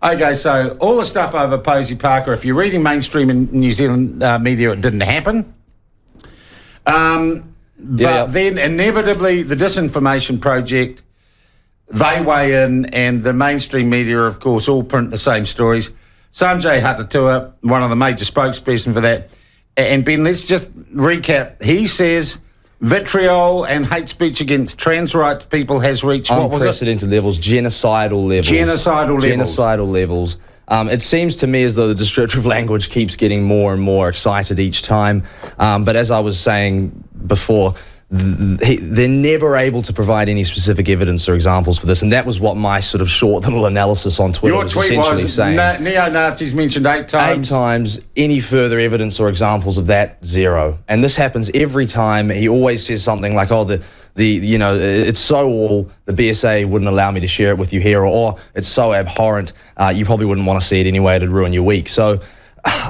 Okay, so all the stuff over Posey Parker, if you're reading mainstream in New Zealand media, it didn't happen. But then inevitably the Disinformation Project, they weigh in, and the mainstream media, of course, all print the same stories. Sanjay Hatatua, one of the major spokespersons for that. And Ben, let's just recap. He says vitriol and hate speech against trans rights people has reached unprecedented levels, genocidal levels. Genocidal levels. It seems to me as though the descriptive language keeps getting more and more excited each time. But as I was saying before, they're never able to provide any specific evidence or examples for this, and that was what my sort of short little analysis on Twitter was essentially saying. Neo-Nazis mentioned 8 times. 8 times. Any further evidence or examples of that, 0. And this happens every time. He always says something like, "Oh, it's so awful. The BSA wouldn't allow me to share it with you here," or "It's so abhorrent. You probably wouldn't want to see it anyway. It'd ruin your week." So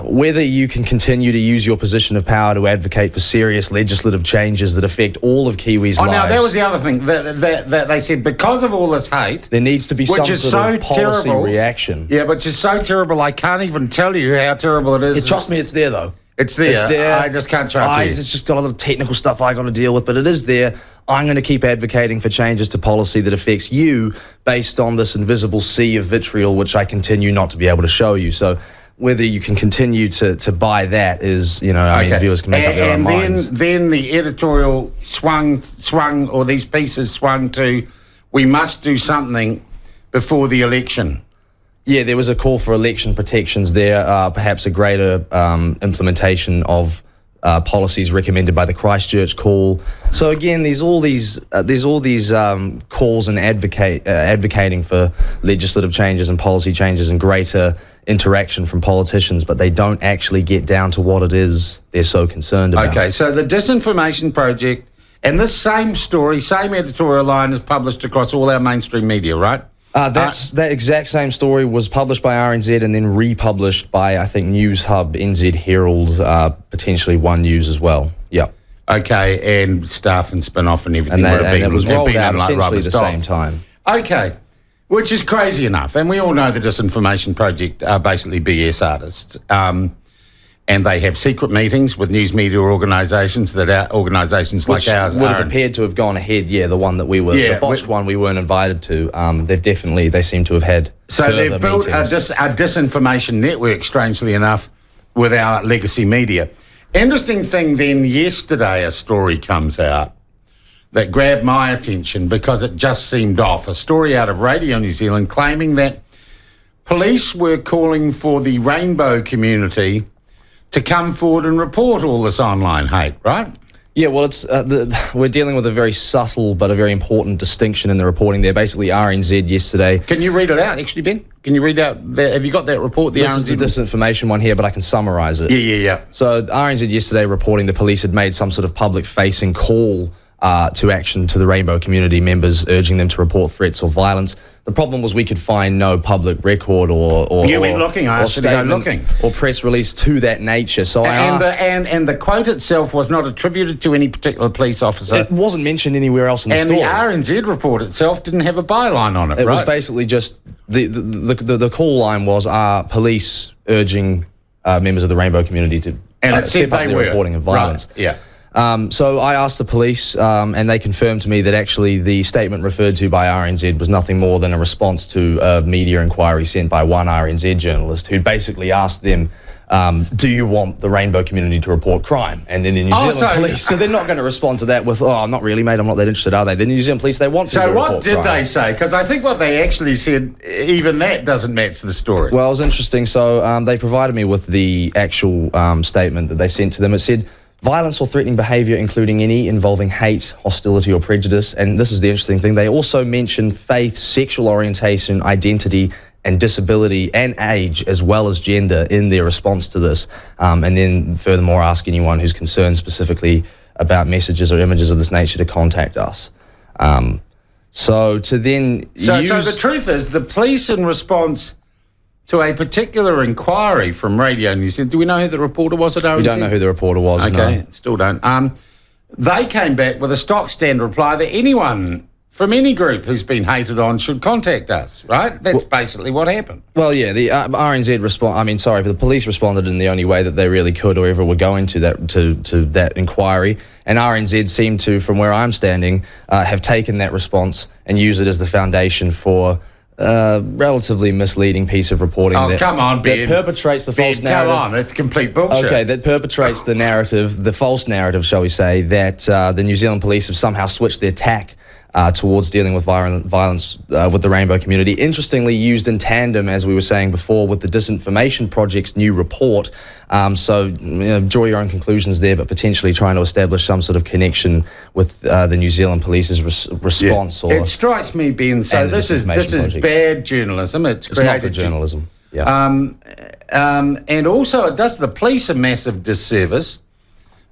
whether you can continue to use your position of power to advocate for serious legislative changes that affect all of Kiwis' lives. Now that was the other thing that they said, because of all this hate, there needs to be some sort of policy reaction. Yeah, which is so terrible, I can't even tell you how terrible it is. Trust me, it's there though. It's there. I just can't trust you. It's just got a lot of technical stuff I got to deal with, but it is there. I'm going to keep advocating for changes to policy that affects you based on this invisible sea of vitriol, which I continue not to be able to show you. So whether you can continue to buy that is, I mean, viewers can make up their own minds. Then the editorial swung, or these pieces swung to, we must do something before the election. Yeah, there was a call for election protections there, perhaps a greater implementation of policies recommended by the Christchurch call. So again, there's all these calls and advocating for legislative changes and policy changes and greater interaction from politicians, but they don't actually get down to what it is they're so concerned about. Okay, so the Disinformation Project, and this same story, same editorial line is published across all our mainstream media, right? That exact same story was published by RNZ and then republished by, I think, News Hub, NZ Herald, potentially One News as well. Yeah. Okay, and Staff and Spin-Off and everything. And it was rolled out essentially the same time. Okay, which is crazy enough. And we all know the Disinformation Project are basically BS artists. And they have secret meetings with news media organisations like ours would have appeared to have gone ahead. Yeah, the one that we were, the botched one we weren't invited to. They seem to have had. So they've built a disinformation network, strangely enough, with our legacy media. Interesting thing then, yesterday a story comes out that grabbed my attention because it just seemed off. A story out of Radio New Zealand claiming that police were calling for the rainbow community to come forward and report all this online hate, right? Yeah, well, it's we're dealing with a very subtle but a very important distinction in the reporting there. Basically, RNZ yesterday... Can you read it out, actually, Ben? Can you read out... have you got that report? This is the disinformation one here, but I can summarise it. Yeah. So RNZ yesterday reporting the police had made some sort of public-facing call to action to the Rainbow community members, urging them to report threats or violence. The problem was we could find no public record or you went looking. I asked you to go looking, or press release to that nature. So I asked, and the quote itself was not attributed to any particular police officer. It wasn't mentioned anywhere else in the story. And the RNZ report itself didn't have a byline on it. It was basically just the call line was police urging members of the Rainbow community to step up their reporting of violence. Right. Yeah. So I asked the police, and they confirmed to me that actually the statement referred to by RNZ was nothing more than a response to a media inquiry sent by one RNZ journalist who basically asked them, do you want the Rainbow community to report crime? And then the New Zealand police, so they're not going to respond to that with, not really, mate, I'm not that interested, are they? The New Zealand police, they want to report crime. So what did they say? Because I think what they actually said, even that doesn't match the story. Well, it was interesting. So they provided me with the actual statement that they sent to them. It said, violence or threatening behaviour, including any involving hate, hostility or prejudice. And this is the interesting thing. They also mention faith, sexual orientation, identity and disability and age as well as gender in their response to this. And then furthermore ask anyone who's concerned specifically about messages or images of this nature to contact us. So to then So the truth is the police in response to a particular inquiry from Radio New Zealand. Do we know who the reporter was at RNZ? We don't know who the reporter was, Okay, no. Still don't. They came back with a stock standard reply that anyone from any group who's been hated on should contact us, right? That's basically what happened. Well, yeah, the RNZ the police responded in the only way that they really could or ever were going to that inquiry. And RNZ seemed to, from where I'm standing, have taken that response and used it as the foundation for relatively misleading piece of reporting come on, Ben. that perpetrates the false narrative. Come on, it's complete bullshit. Okay, that perpetrates the narrative, the false narrative, shall we say, that the New Zealand police have somehow switched their tack towards dealing with violence with the rainbow community. Interestingly, used in tandem, as we were saying before, with the Disinformation Project's new report. So draw your own conclusions there, but potentially trying to establish some sort of connection with the New Zealand police's response. Yeah. It strikes me, Ben. So this is bad journalism. It's not good journalism. Yeah. And also, it does the police a massive disservice,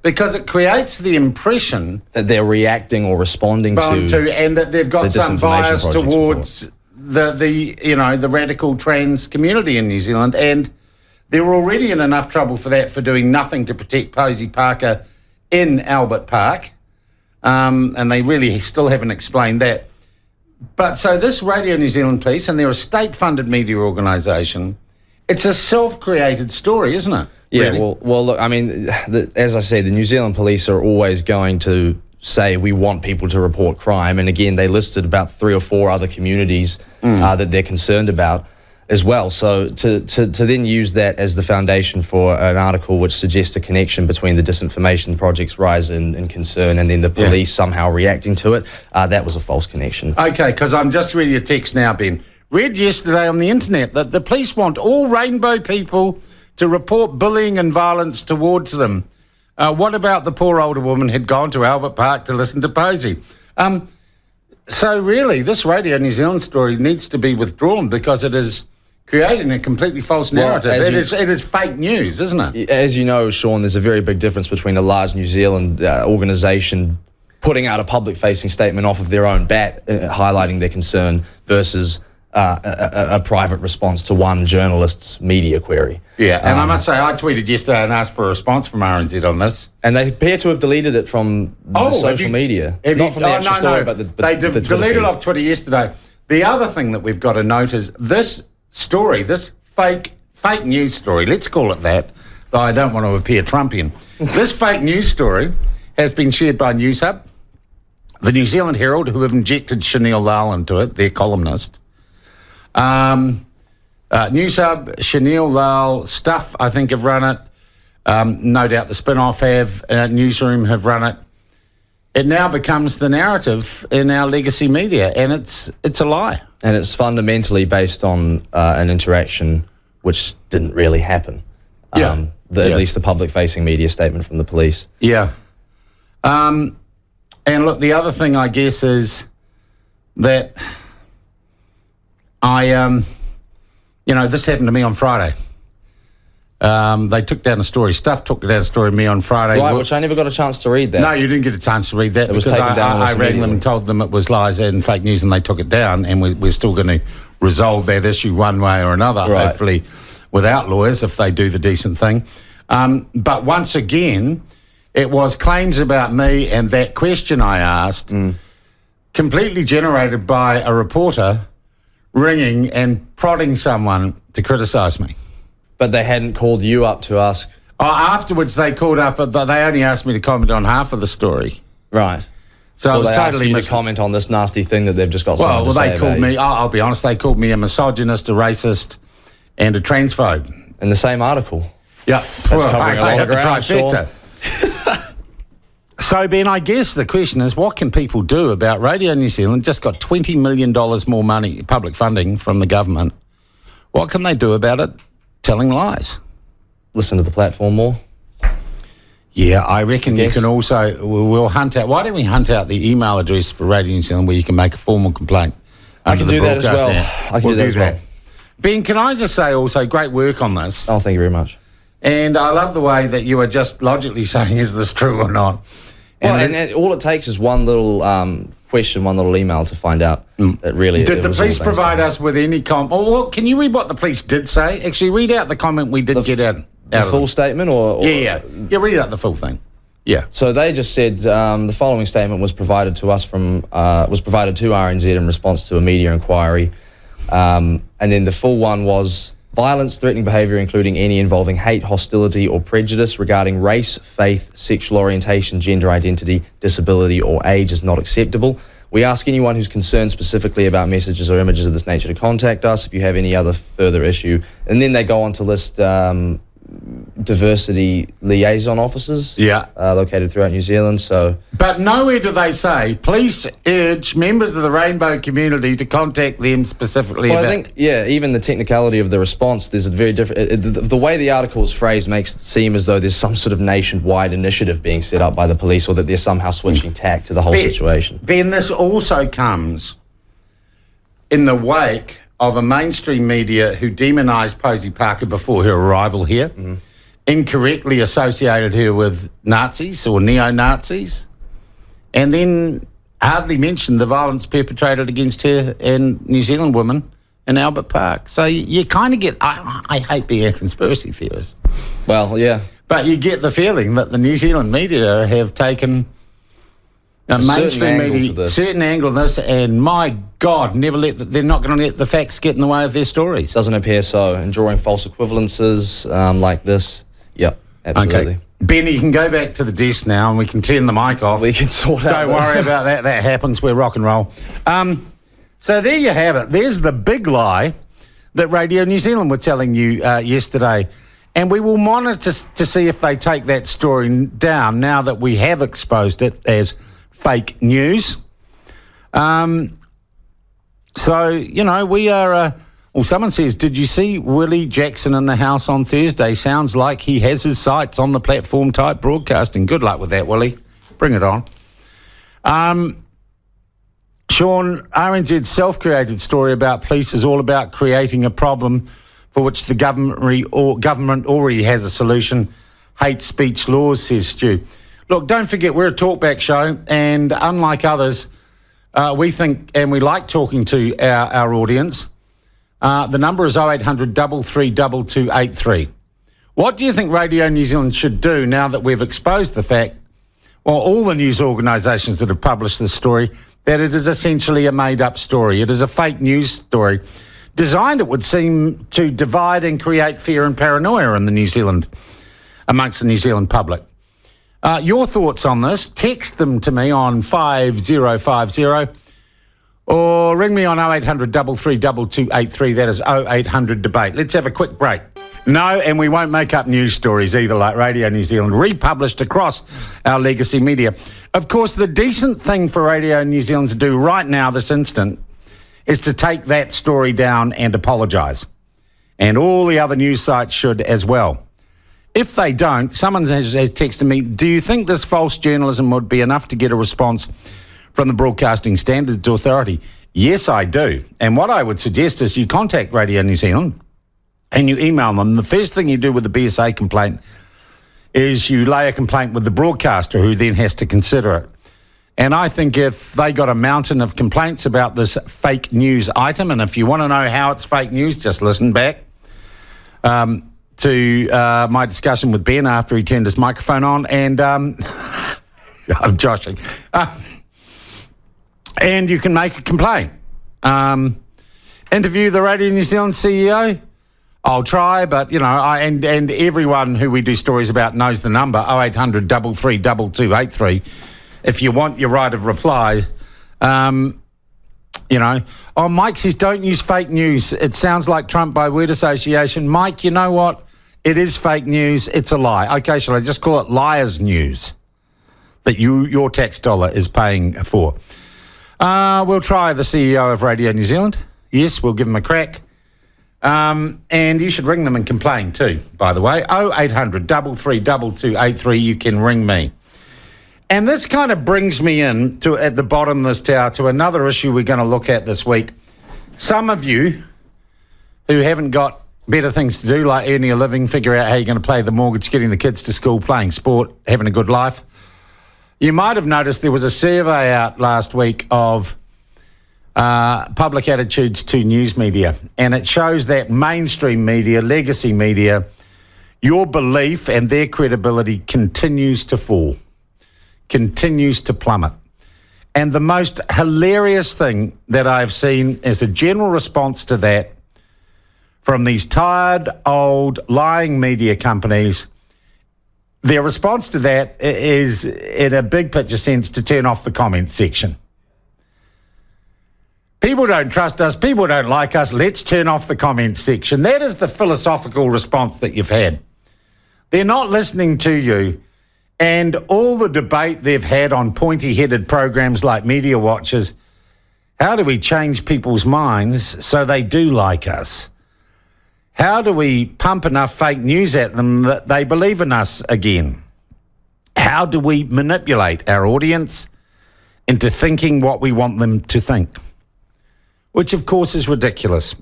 because it creates the impression that they're reacting or responding to, and that they've got some bias towards the radical trans community in New Zealand, and they're already in enough trouble for that, for doing nothing to protect Posey Parker in Albert Park, and they really still haven't explained that. But so this Radio New Zealand Police, and they're a state-funded media organisation, it's a self-created story, isn't it? Yeah, really? well, look, I mean, as I say, the New Zealand police are always going to say we want people to report crime. And again, they listed about 3 or 4 other communities that they're concerned about as well. So to then use that as the foundation for an article which suggests a connection between the Disinformation Project's rise in concern and then the police somehow reacting to it, that was a false connection. Okay, because I'm just reading a text now, Ben. Read yesterday on the internet that the police want all rainbow people to report bullying and violence towards them. What about the poor older woman who'd gone to Albert Park to listen to Posey? So really, this Radio New Zealand story needs to be withdrawn, because it is creating a completely false narrative. It is fake news, isn't it? As you know, Sean, there's a very big difference between a large New Zealand organisation putting out a public-facing statement off of their own bat, highlighting their concern, versus a private response to one journalist's media query. Yeah, and I must say, I tweeted yesterday and asked for a response from RNZ on this. And they appear to have deleted it from the social media. Not from the actual story, but they the deleted it off Twitter yesterday. The other thing that we've got to note is this story, this fake news story, let's call it that, though I don't want to appear Trumpian. This fake news story has been shared by Newshub, the New Zealand Herald, who have injected Chanel Lal into it, their columnist. Newshub, Chanel Lal, Stuff, I think, have run it. No doubt the spin-off Newsroom have run it. It now becomes the narrative in our legacy media, and it's a lie. And it's fundamentally based on an interaction which didn't really happen. At least the public-facing media statement from the police. Yeah. And look, the other thing, I guess, is that this happened to me on Friday. They took down a story. Stuff took down a story of me on Friday. Right, which I never got a chance to read that. No, you didn't get a chance to read that. It was taken down. I rang them and told them it was lies and fake news, and they took it down, and we're still going to resolve that issue one way or another, hopefully without lawyers, if they do the decent thing. But once again, it was claims about me and that question I asked, completely generated by a reporter ringing and prodding someone to criticise me. But they hadn't called you up to ask? Afterwards they called up, but they only asked me to comment on half of the story. Right. So I was totally to comment on this nasty thing that they've just got something to say they called me, I'll be honest, they called me a misogynist, a racist, and a transphobe. In the same article? Yeah. That's covering a lot of ground, Sean. So, Ben, I guess the question is, what can people do about Radio New Zealand? Just got $20 million more money, public funding from the government. What can they do about it? Telling lies. Listen to the platform more. Yeah, I reckon you can also, we'll hunt out, why don't we hunt out the email address for Radio New Zealand where you can make a formal complaint? I can do that as well. I can do that as well. Ben, can I just say also, great work on this. Oh, thank you very much. And I love the way that you are just logically saying, is this true or not? And all it takes is one little question, one little email to find out that really... Did the police provide us with any comment? Well, can you read what the police did say? Actually, read out the comment we did get out. The full statement or... Yeah, read out the full thing. Yeah. So they just said the following statement was provided to us was provided to RNZ in response to a media inquiry, and then the full one was violence, threatening behaviour, including any involving hate, hostility, or prejudice regarding race, faith, sexual orientation, gender identity, disability, or age is not acceptable. We ask anyone who's concerned specifically about messages or images of this nature to contact us if you have any other further issue. And then they go on to list diversity liaison officers located throughout New Zealand. So, but nowhere do they say, please urge members of the rainbow community to contact them specifically well, about... I think, even the technicality of the response, there's a very different... The way the article is phrased makes it seem as though there's some sort of nationwide initiative being set up by the police, or that they're somehow switching tack to the whole situation. Ben, this also comes in the wake of a mainstream media who demonised Posey Parker before her arrival here, incorrectly associated her with Nazis or neo-Nazis, and then hardly mentioned the violence perpetrated against her and New Zealand women in Albert Park. So you kind of get... I hate being a conspiracy theorist. Well, yeah. But you get the feeling that the New Zealand media have taken... mainstream media, certain angle of this, and my God, they're not going to let the facts get in the way of their stories. Doesn't appear so. And drawing false equivalences like this, yep, absolutely. Okay. Ben, you can go back to the desk now and we can turn the mic off. We can sort out. Don't worry about that. That happens. We're rock and roll. So there you have it. There's the big lie that Radio New Zealand were telling you yesterday. And we will monitor to see if they take that story down now that we have exposed it as fake news. So, we are... someone says, did you see Willie Jackson in the House on Thursday? Sounds like he has his sights on the platform type broadcasting. Good luck with that, Willie. Bring it on. Sean, RNZ's self-created story about police is all about creating a problem for which the government already has a solution. Hate speech laws, says Stu. Look, don't forget, we're a talkback show, and unlike others, we think and we like talking to our audience. The number is 0800 332 283. What do you think Radio New Zealand should do now that we've exposed the fact, well, all the news organisations that have published this story, that it is essentially a made-up story? It is a fake news story designed, it would seem, to divide and create fear and paranoia in amongst the New Zealand public. Your thoughts on this, text them to me on 5050 or ring me on 0800 332 283. That is 0800 debate. Let's have a quick break. No, and we won't make up news stories either, like Radio New Zealand, republished across our legacy media. Of course, the decent thing for Radio New Zealand to do right now, this instant, is to take that story down and apologise. And all the other news sites should as well. If they don't, someone has texted me, do you think this false journalism would be enough to get a response from the Broadcasting Standards Authority? Yes, I do. And what I would suggest is you contact Radio New Zealand and you email them. The first thing you do with the BSA complaint is you lay a complaint with the broadcaster, who then has to consider it. And I think if they got a mountain of complaints about this fake news item, and if you want to know how it's fake news, just listen back to my discussion with Ben after he turned his microphone on, and I'm joshing. And you can make a complaint. Interview the Radio New Zealand CEO. I'll try, but, and everyone who we do stories about knows the number, 0800 332 283. If you want your right of reply, Mike says, don't use fake news. It sounds like Trump by word association. Mike, you know what? It is fake news. It's a lie. Okay, shall I just call it liar's news that your tax dollar is paying for? We'll try the CEO of Radio New Zealand. Yes, we'll give him a crack. And you should ring them and complain too, by the way. 0800 332 283. You can ring me. And this kind of brings me in to, at the bottom of this tower, to another issue we're going to look at this week. Some of you who haven't got better things to do, like earning a living, figure out how you're going to pay the mortgage, getting the kids to school, playing sport, having a good life. You might have noticed there was a survey out last week of public attitudes to news media, and it shows that mainstream media, legacy media, your belief and their credibility continues to fall. continues to plummet. And the most hilarious thing that I've seen is a general response to that from these tired, old, lying media companies. Their response to that is, in a big picture sense, to turn off the comments section. People don't trust us, people don't like us, let's turn off the comments section. That is the philosophical response that you've had. They're not listening to you. And all the debate they've had on pointy-headed programs like Media Watchers, how do we change people's minds so they do like us? How do we pump enough fake news at them that they believe in us again? How do we manipulate our audience into thinking what we want them to think? Which, of course, is ridiculous.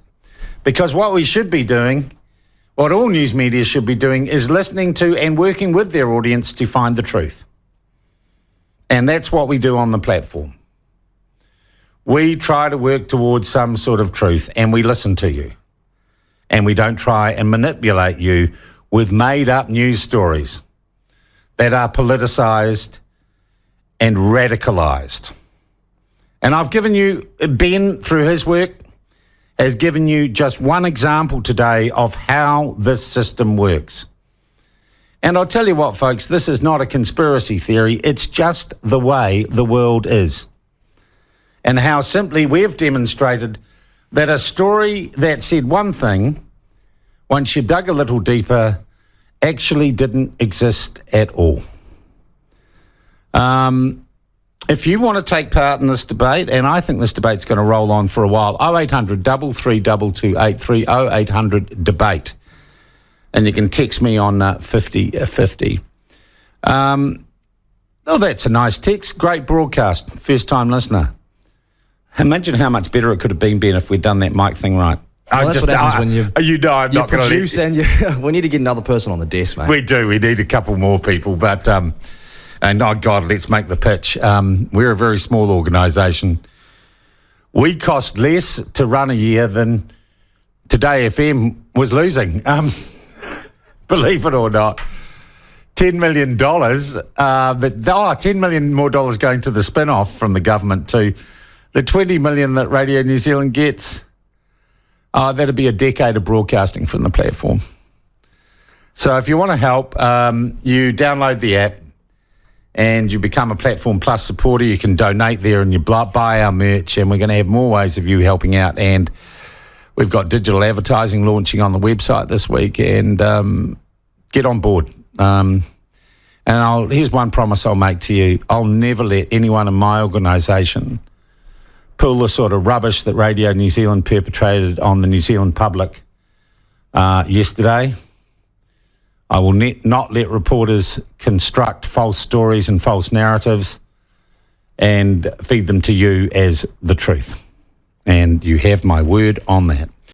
Because what we should be doing, what all news media should be doing, is listening to and working with their audience to find the truth. And that's what we do on the platform. We try to work towards some sort of truth, and we listen to you. And we don't try and manipulate you with made-up news stories that are politicised and radicalised. And I've given you, Ben, through his work, has given you just one example today of how this system works. And I'll tell you what, folks, this is not a conspiracy theory. It's just the way the world is. And how simply we've demonstrated that a story that said one thing, once you dug a little deeper, actually didn't exist at all. If you want to take part in this debate, and I think this debate's going to roll on for a while, 0800 332 283 0800 debate. And you can text me on 5050. Oh, that's a nice text. Great broadcast. First time listener. Imagine how much better it could have been, Ben, if we'd done that mic thing right. Well, that's what happens when you know I'm not going to produce, and we need to get another person on the desk, mate. We do. We need a couple more people, but and oh God, let's make the pitch. We're a very small organisation. We cost less to run a year than Today FM was losing. Believe it or not, $10 million. $10 million more dollars going to the spin-off from the government to the $20 million that Radio New Zealand gets. That'd be a decade of broadcasting from the platform. So if you want to help, you download the app and you become a Platform Plus supporter. You can donate there and you buy our merch, and we're going to have more ways of you helping out. And we've got digital advertising launching on the website this week, and get on board. And here's one promise I'll make to you. I'll never let anyone in my organisation pull the sort of rubbish that Radio New Zealand perpetrated on the New Zealand public yesterday. I will not let reporters construct false stories and false narratives and feed them to you as the truth. And you have my word on that.